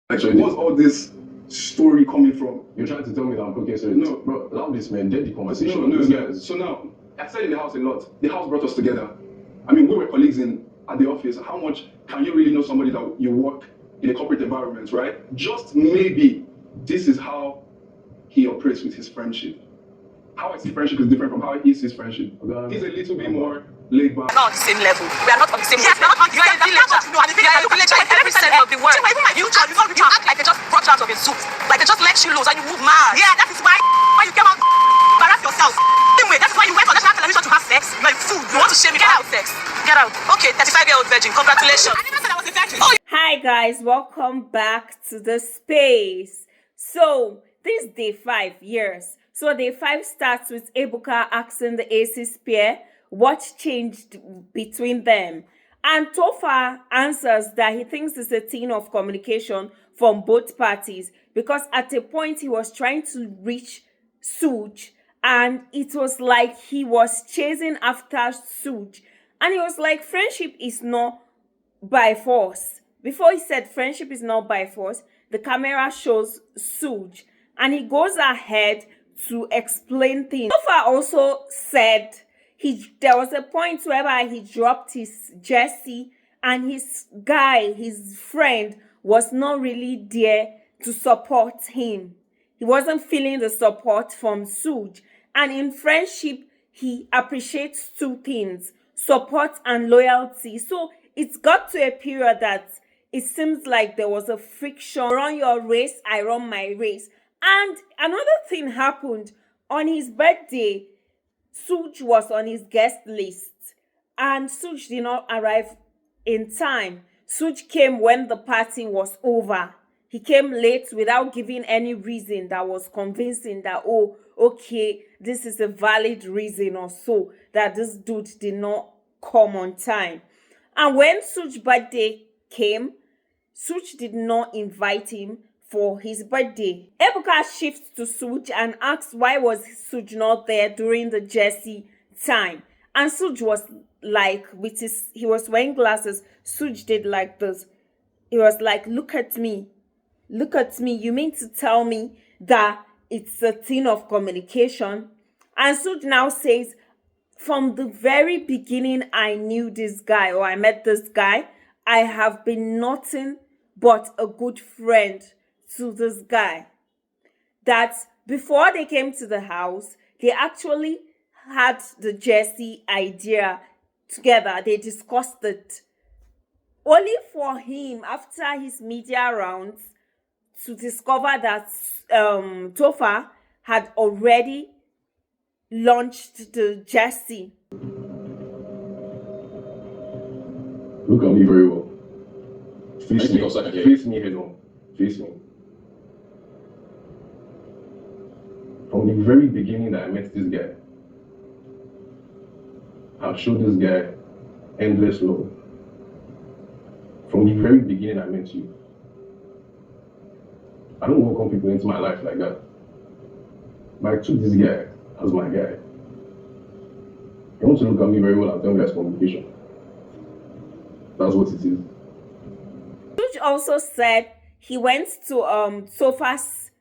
Actually, what's all this story coming from? You're trying to tell me that I'm cooking serious? No, bro, allow this man, get the conversation. No. So now, I said in the house a lot. The house brought us together. I mean, we were colleagues at the office. How much can you really know somebody that you work in a corporate environment, right? Just maybe this is how he operates with his friendship. How I see friendship is different from how he sees friendship. He's a little bit more laid back. Not on the same level. We are not on the same level. You are a villager. You are a villager in every sense of the word. Even my future, you act like they just brought you out of a soup. Like they just let you loose and you move mad. Yeah, that is why you came out embarrass yourself. Anyway, that's why you went on national television to have sex. You are a fool. You want to shame me? Get out. Sex. Get out. Okay, 35-year-old virgin. Congratulations. I never said I was a virgin. Oh. Hi guys, welcome back to the space. So this day 5 years. So day 5 starts with Ebuka asking the Aces pair what changed between them. And Topher answers that he thinks it's a thing of communication from both parties because at a point he was trying to reach Sooj and it was like he was chasing after Sooj. And he was like, friendship is not by force. Before he said friendship is not by force, the camera shows Sooj and he goes ahead to explain things. Topher also said there was a point whereby he dropped his jersey and his friend was not really there to support him. He wasn't feeling the support from Sooj. And in friendship, he appreciates two things, support and loyalty. So it's got to a period that it seems like there was a friction. Run your race, I run my race. And another thing happened. On his birthday, Sooj was on his guest list. And Sooj did not arrive in time. Sooj came when the party was over. He came late without giving any reason that was convincing that, oh, okay, this is a valid reason or so that this dude did not come on time. And when Sooj's birthday came, Sooj did not invite him for his birthday. Ebuka shifts to Sooj and asks why was Sooj not there during the jersey time. And Sooj was like, he was wearing glasses. Sooj did like this. He was like, look at me. Look at me. You mean to tell me that it's a thing of communication? And Sooj now says, from the very beginning, I knew this guy or I met this guy. I have been nothing but a good friend to this guy. That before they came to the house, they actually had the jersey idea together. They discussed it. Only for him, after his media rounds, to discover that Topher had already launched the jersey. Look at me very well. Face me head on. Face me. From the very beginning that I met this guy, I've showed this guy endless love. From the very beginning I met you. I don't welcome people into my life like that. But I took this guy as my guy. You want to look at me very well and tell me that's communication. That's what it is. Sooj also said he went to Topher's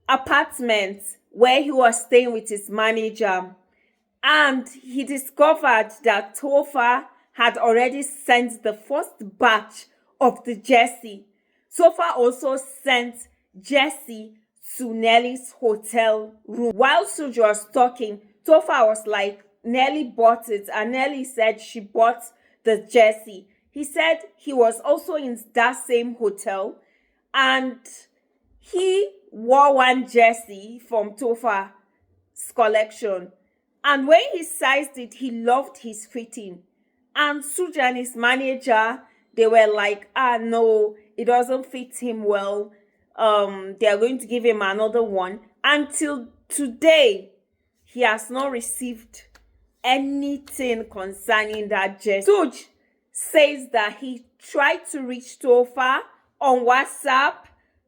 apartment where he was staying with his manager. And he discovered that Topher had already sent the first batch of the jersey. Topher also sent jersey to Nelly's hotel room. While Sooj was talking, Topher was like, Nelly bought it. And Nelly said she bought the jersey. He said he was also in that same hotel. And he wore one jersey from Topher's collection. And when he sized it, he loved his fitting. And Sooj and his manager, they were like, no, it doesn't fit him well. They are going to give him another one. Until today, he has not received anything concerning that jersey. Sooj says that he tried to reach Topher on WhatsApp,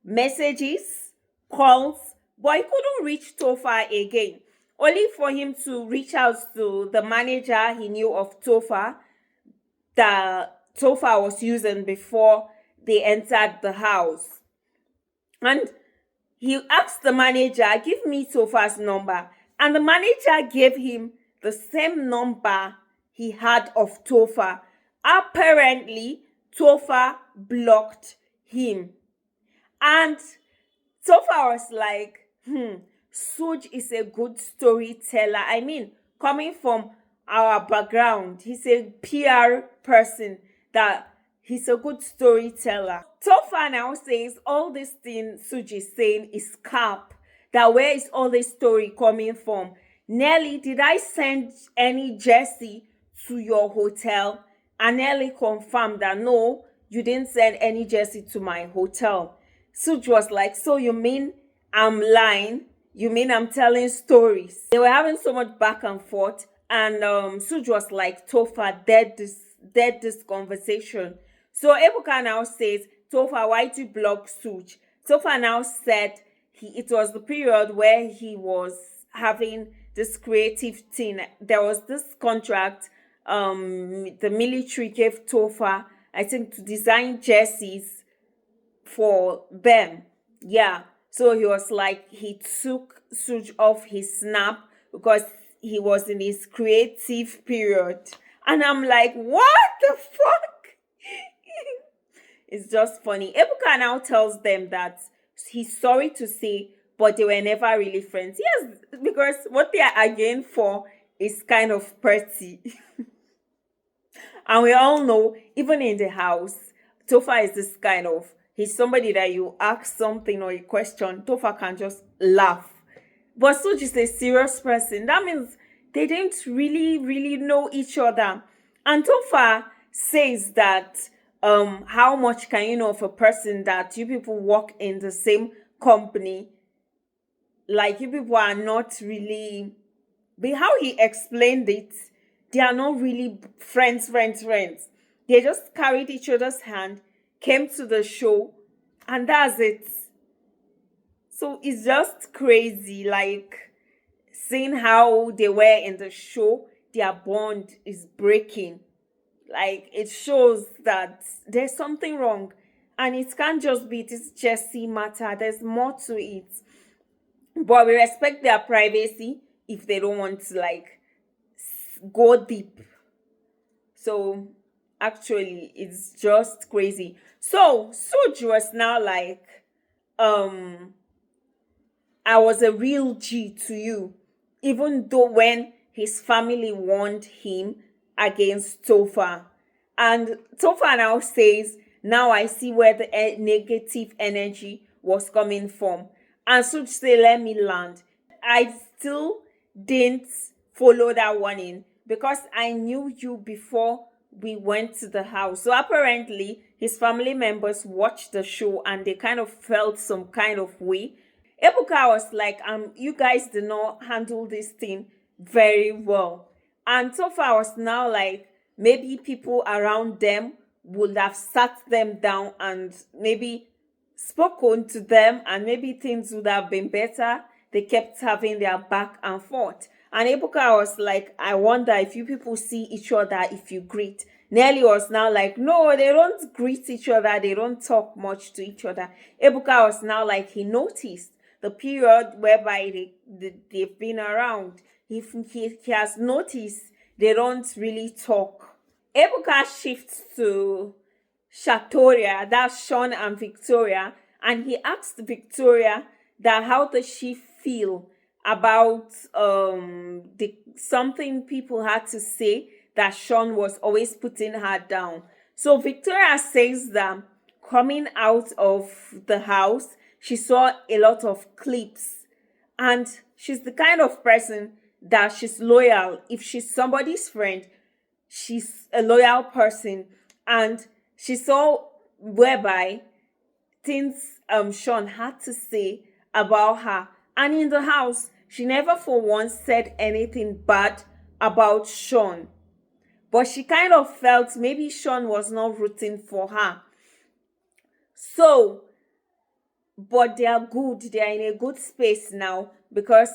messages, calls, but he couldn't reach Topher again. Only for him to reach out to the manager he knew of Topher that Topher was using before they entered the house. And he asked the manager, give me Topher's number. And the manager gave him the same number he had of Topher. Apparently, Topher blocked him. And Topher was like, Sooj is a good storyteller. I mean, coming from our background, he's a PR person, that he's a good storyteller. Topher now says all this thing Sooj is saying is cap. That where is all this story coming from? Nelly, did I send any jersey to your hotel? And Nelly confirmed that no, you didn't send any jersey to my hotel. Sooj was like, so you mean I'm lying? You mean I'm telling stories? They were having so much back and forth, and Sooj was like, Topher, dead this conversation. So Ebuka now says, Topher, why did you block Sooj? Topher now said it was the period where he was having this creative thing. There was this contract the military gave Topher, I think, to design jerseys for them. Yeah. So he was like, he took Sooj off his snap because he was in his creative period. And I'm like, what the fuck? It's just funny. Ebuka now tells them that he's sorry to say, but they were never really friends. Yes, because what they are arguing for is kind of petty. And we all know, even in the house, Topher is this kind of, he's somebody that you ask something or a question, Topher can just laugh. But Sooj is a serious person. That means they didn't really know each other. And Topher says that how much can you know of a person that you people work in the same company? Like, you people are not really, but how he explained it, they are not really friends. They just carried each other's hand, came to the show, and that's it. So it's just crazy, like, seeing how they were in the show, their bond is breaking. Like, it shows that there's something wrong. And it can't just be this Jesse matter. There's more to it. But we respect their privacy if they don't want to, like, go deep. So, actually, it's just crazy. So, Sooj was now like, I was a real G to you. Even though when his family warned him against Topher. And Topher now says, now I see where the negative energy was coming from. And Sooj say, let me land. I still didn't follow that warning because I knew you before we went to the house. So apparently, his family members watched the show and they kind of felt some kind of way. Ebuka was like, you guys did not handle this thing very well. And Topher was now like, maybe people around them would have sat them down and maybe spoken to them, and maybe things would have been better. They kept having their back and forth. And Ebuka was like, I wonder if you people see each other, if you greet. Nelly was now like, no, they don't greet each other. They don't talk much to each other. Ebuka was now like, he noticed the period whereby they've been around. He has noticed they don't really talk. Ebuka shifts to Shatoria, that's Shaun and Victoria, and he asked Victoria that how does she feel about something people had to say that Shaun was always putting her down. So Victoria says that coming out of the house, she saw a lot of clips, and she's the kind of person that she's loyal. If she's somebody's friend, she's a loyal person, and she saw whereby things Shaun had to say about her. And in the house, she never for once said anything bad about Shaun. But she kind of felt maybe Shaun was not rooting for her. So, but they are good. They are in a good space now because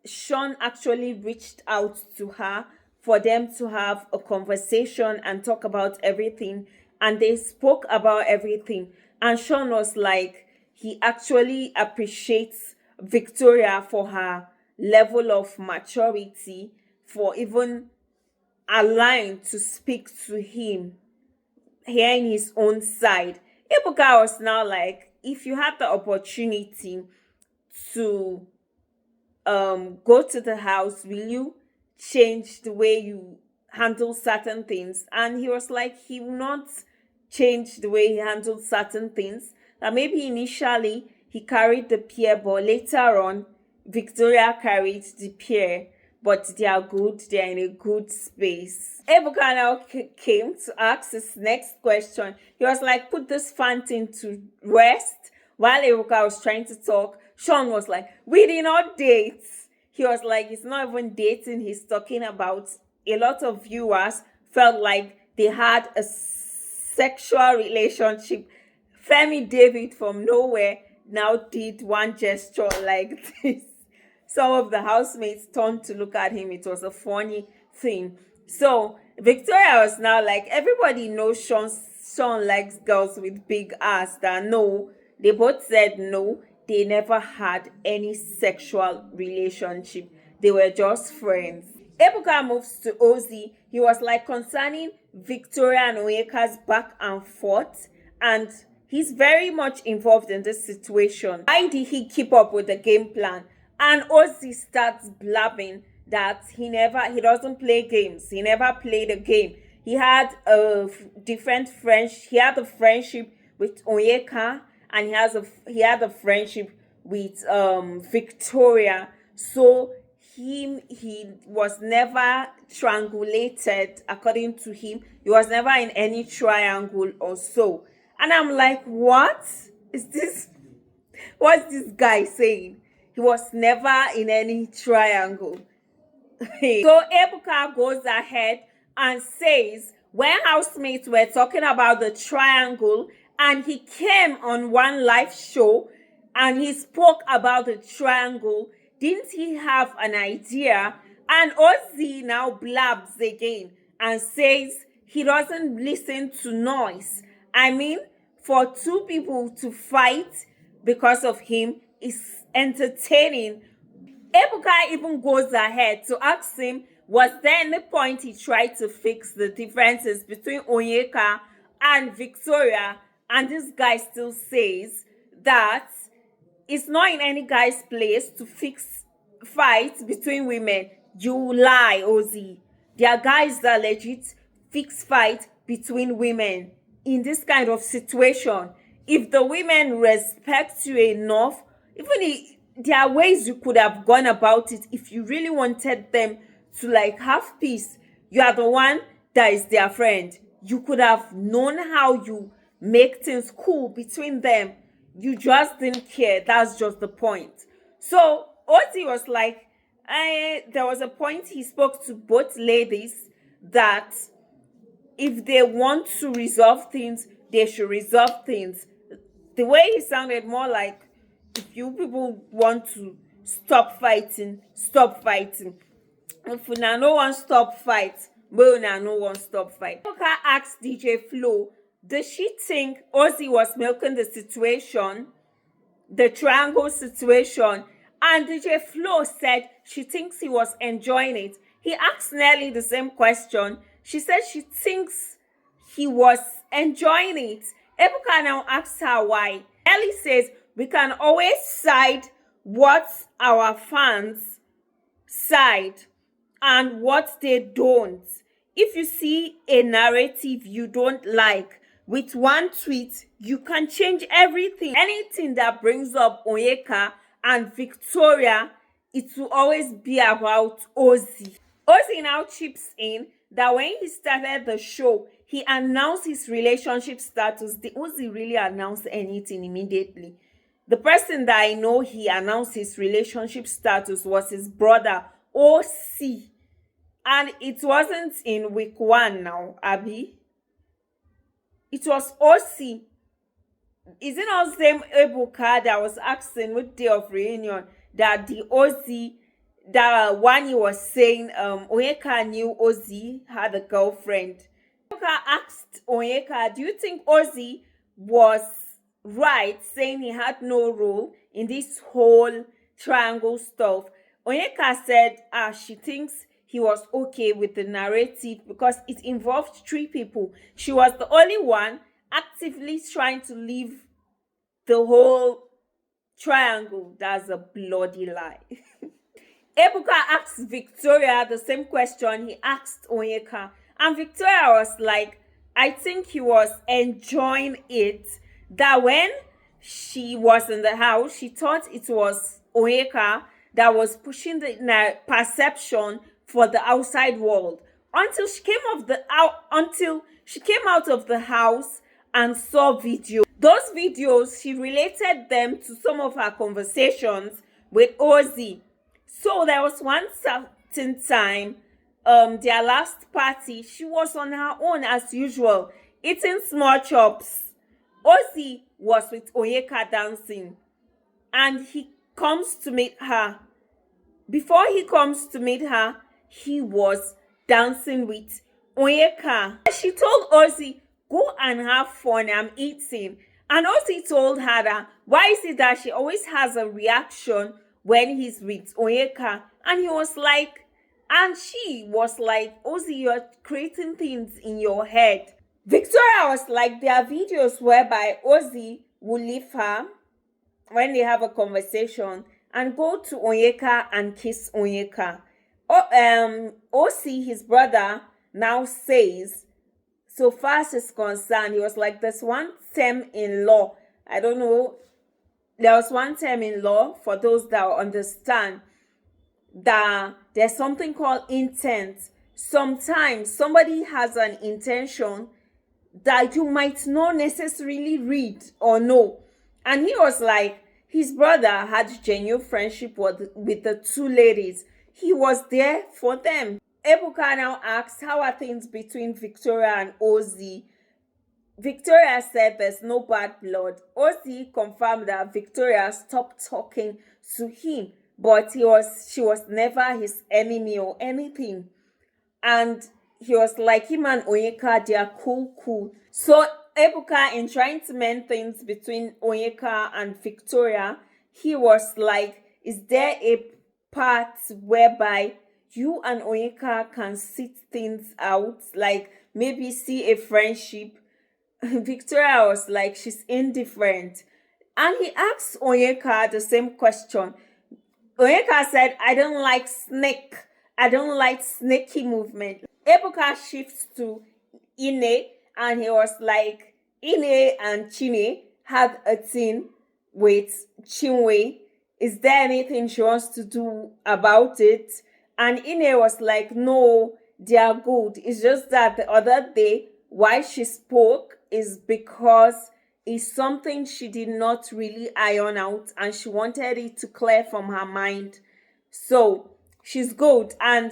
Shaun actually reached out to her for them to have a conversation and talk about everything. And they spoke about everything. And Shaun was like, he actually appreciates Victoria for her level of maturity, for even allowing to speak to him, hearing his own side. Ebuka was now like, if you had the opportunity to go to the house, will you change the way you handle certain things? And he was like, he will not change the way he handled certain things. That maybe initially he carried the peer, but later on Victoria carried the peer, but they are good, they are in a good space. Ebuka now came to ask his next question. He was like, put this fan thing to rest. While Ebuka was trying to talk, Shaun was like, we did not date. He was like, it's not even dating he's talking about. A lot of viewers felt like they had a sexual relationship. Femi David from nowhere now did one gesture like this. Some of the housemates turned to look at him. It was a funny thing. So Victoria was now like, everybody knows Shaun likes girls with big ass. That no, they both said no. They never had any sexual relationship. They were just friends. Ebuka moves to Ozee. He was like, concerning Victoria and Onyeka's back and forth, and he's very much involved in this situation. Why did he keep up with the game plan? And Ozee starts blabbing that he doesn't play games. He never played a game. He had a a friendship with Onyeka, and he had a friendship with Victoria. So he was never triangulated. According to him, he was never in any triangle or so. And I'm like, what is this? What's this guy saying? He was never in any triangle. So Ebuka goes ahead and says, when housemates were talking about the triangle, and he came on one live show and he spoke about the triangle, didn't he have an idea? And Ozee now blabs again and says he doesn't listen to noise. I mean, for two people to fight because of him is entertaining. Ebuka even goes ahead to ask him, was there any point he tried to fix the differences between Onyeka and Victoria? And this guy still says that it's not in any guy's place to fix fights between women. You lie, Ozee. There are guys that legit fix fight between women. In this kind of situation, if the women respect you enough, there are ways you could have gone about it. If you really wanted them to like have peace, you are the one that is their friend. You could have known how you make things cool between them. You just didn't care. That's just the point. So Ozee was like, there was a point he spoke to both ladies that if they want to resolve things, they should resolve things. The way he sounded more like, if you people want to stop fighting, stop fighting. If you no one stop fight, well, no one stop fight. Ebuka asked DJ Flo, does she think Ozee was milking the situation, the triangle situation? And DJ Flo said she thinks he was enjoying it. He asked Nelly the same question. She said she thinks he was enjoying it. Ebuka now asks her why. Nelly says, we can always side what our fans side and what they don't. If you see a narrative you don't like, with one tweet, you can change everything. Anything that brings up Onyeka and Victoria, it will always be about Ozee. Ozee now chips in that when he started the show, he announced his relationship status. Did Ozee really announce anything immediately? The person that I know he announced his relationship status was his brother, Ocee. And it wasn't in week 1 now, Abby. It was Ocee. Is it not the same Ebuka that was asking with day of reunion that the Ozee, that one he was saying, Onyeka knew Ozee had a girlfriend. Ebuka asked Onyeka, do you think Ozee was right, saying he had no role in this whole triangle stuff. Onyeka said she thinks he was okay with the narrative because it involved three people. She was the only one actively trying to leave the whole triangle. That's a bloody lie. Ebuka asked Victoria the same question he asked Onyeka. And Victoria was like, I think he was enjoying it. That when she was in the house, she thought it was Onyeka that was pushing the perception for the outside world. Until she came out of the house and saw videos. Those videos, she related them to some of her conversations with Ozee. So there was one certain time, their last party, she was on her own as usual, eating small chops. Ozee was with Onyeka dancing, and he comes to meet her. Before he comes to meet her, he was dancing with Onyeka. She told Ozee, go and have fun, I'm eating. And Ozee told her that, why is it that she always has a reaction when he's with Onyeka? And he was like, and she was like, Ozee, you're creating things in your head. Victoria was like, there are videos whereby Ozee will leave her when they have a conversation and go to Onyeka and kiss Onyeka. Ocee, his brother, now says, so far as is concerned, he was like, there's one term in law. I don't know. There was one term in law, for those that understand, that there's something called intent. Sometimes somebody has an intention that you might not necessarily read or know. And he was like, his brother had genuine friendship with the two ladies. He was there for them. Ebuka now asked, how are things between Victoria and Ozee? Victoria said there's no bad blood. Ozee confirmed that Victoria stopped talking to him, but she was never his enemy or anything. And he was like, him and Onyeka, they are cool. So Ebuka, in trying to mend things between Onyeka and Victoria, he was like, is there a part whereby you and Onyeka can sit things out, like maybe see a friendship? Victoria was like, she's indifferent. And he asked Onyeka the same question. Onyeka said, I don't like snake. I don't like snaky movement. Ebuka shifts to Ine, and he was like, Ine and Chinne had a thing with Chinwe. Is there anything she wants to do about it? And Ine was like, no, they are good. It's just that the other day, why she spoke is because it's something she did not really iron out, and she wanted it to clear from her mind. So she's good. And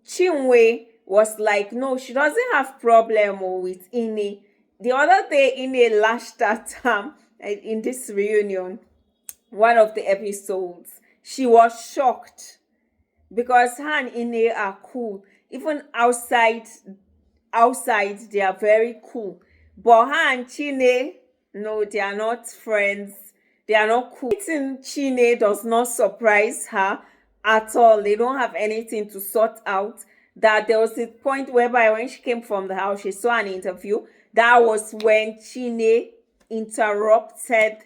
Chinwe was like, no, she doesn't have problem with Ine. The other day, Ine lashed at her in this reunion, one of the episodes. She was shocked because her and Ine are cool. Even outside, they are very cool. But her and Chinne, no, they are not friends. They are not cool. Chinne does not surprise her at all. They don't have anything to sort out. That there was a point whereby when she came from the house, she saw an interview. That was when Chinne interrupted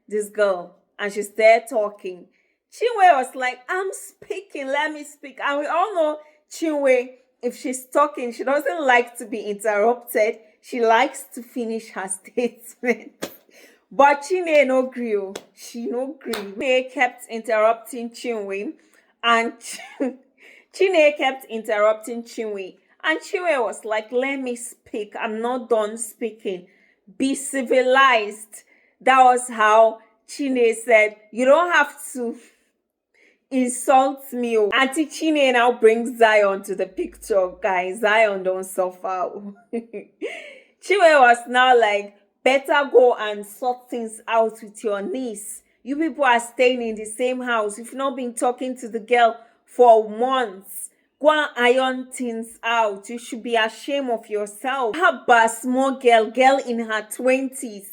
this girl and she's there talking. Chinwe was like, I'm speaking, let me speak. And we all know Chinwe, if she's talking, she doesn't like to be interrupted. She likes to finish her statement. But Chinne no gree. She no gree. Chinne kept interrupting Chinwe, and Chinne kept interrupting Chinwe. And Chinwe was like, let me speak. I'm not done speaking. Be civilized. That was how Chinne said, you don't have to insult me. Auntie Chinne now brings Zion to the picture, guys. Zion don't suffer. Chinwe was now like, better go and sort things out with your niece. You people are staying in the same house. You've not been talking to the girl for months. Go and iron things out. You should be ashamed of yourself. Haba, small girl in her 20s.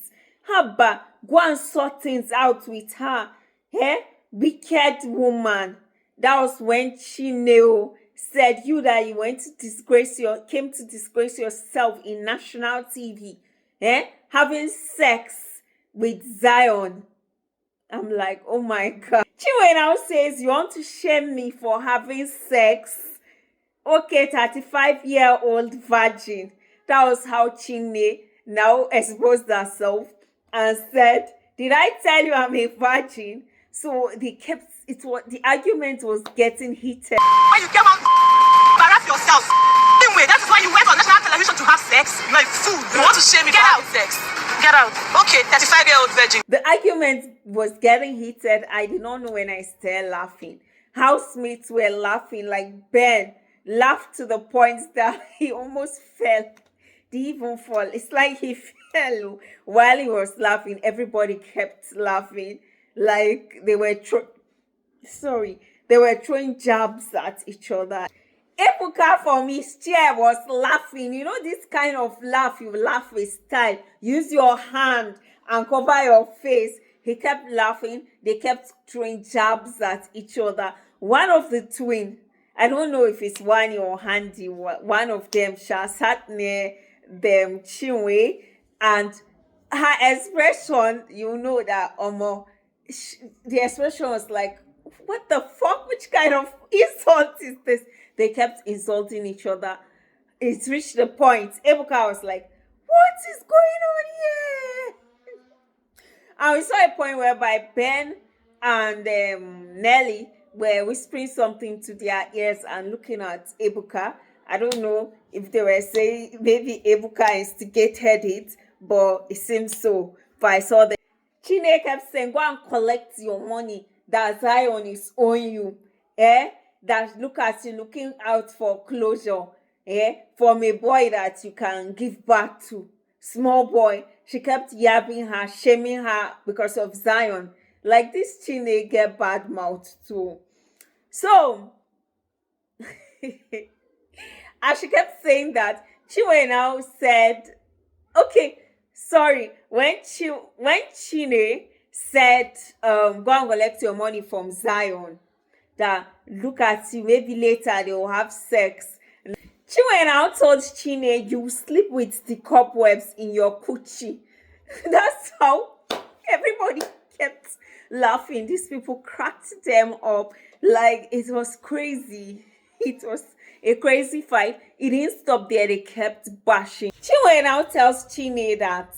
Haba, go and sort things out with her. Eh? Wicked woman. That was when Chinwe said you that you came to disgrace yourself in national TV. Having sex with Zion. I'm like, oh my God. Chinwe now says, you want to shame me for having sex? Okay, 35-year-old virgin. That was how Chinwe now exposed herself and said, did I tell you I'm a virgin? So the argument was getting heated. When you came out, embarrass yourself. Anyway, that is why you went on national television to have sex. You're a fool. You want to shame me? Get out, sex. Get out. Okay, 35-year-old virgin. The argument was getting heated. I did not know when I started laughing. Housemates were laughing. Like Ben laughed to the point that he almost fell. Didn't even fall. It's like he fell while he was laughing. Everybody kept laughing. Like they were throwing jabs at each other. Ebuka from his chair was laughing. You know this kind of laugh, you laugh with style. Use your hand and cover your face. He kept laughing. They kept throwing jabs at each other. One of the twin, I don't know if it's Wani or Handy, one of them sat near them Chinwe, and her expression, you know that the expression was like, what the fuck? Which kind of insult is this? They kept insulting each other. It reached the point. Ebuka was like, what is going on here? And we saw a point whereby Ben and Nelly were whispering something to their ears and looking at Ebuka. I don't know if they were saying maybe Ebuka instigated it, but it seems so. But I saw that Chinwe kept saying, go and collect your money that Zion is owing you. That look at you looking out for closure. From a boy that you can give back to. Small boy. She kept yabbing her, shaming her because of Zion. Like this Chinwe get bad mouth too. So, as she kept saying that, Chinwe now said, okay, sorry, when Chinwe said, go and collect your money from Zion, that look at you, maybe later they will have sex. Chinwe now told Chinwe, you sleep with the cobwebs in your coochie. That's how everybody kept laughing. These people cracked them up. Like, it was crazy. It was a crazy fight. It didn't stop there. They kept bashing. Chinwe now tells Chinwe that,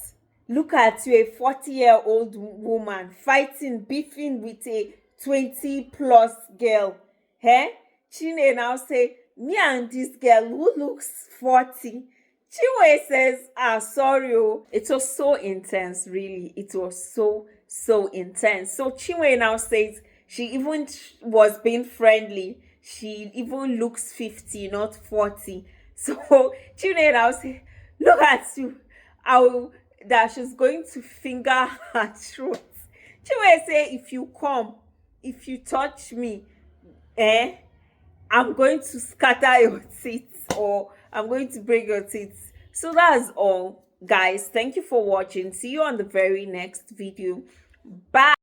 look at you, a 40-year-old woman beefing with a 20+ girl. Chinwe now say, me and this girl who looks 40. Chinwe says, sorry. It was so intense, really. It was so intense. So Chinwe now says she even was being friendly. She even looks 50, not 40. So Chinwe now says, look at you. That she's going to finger her throat. Chinwe say, if you touch me, I'm going to scatter your teeth, or I'm going to break your teeth. So that's all, guys. Thank you for watching. See you on the very next video. Bye.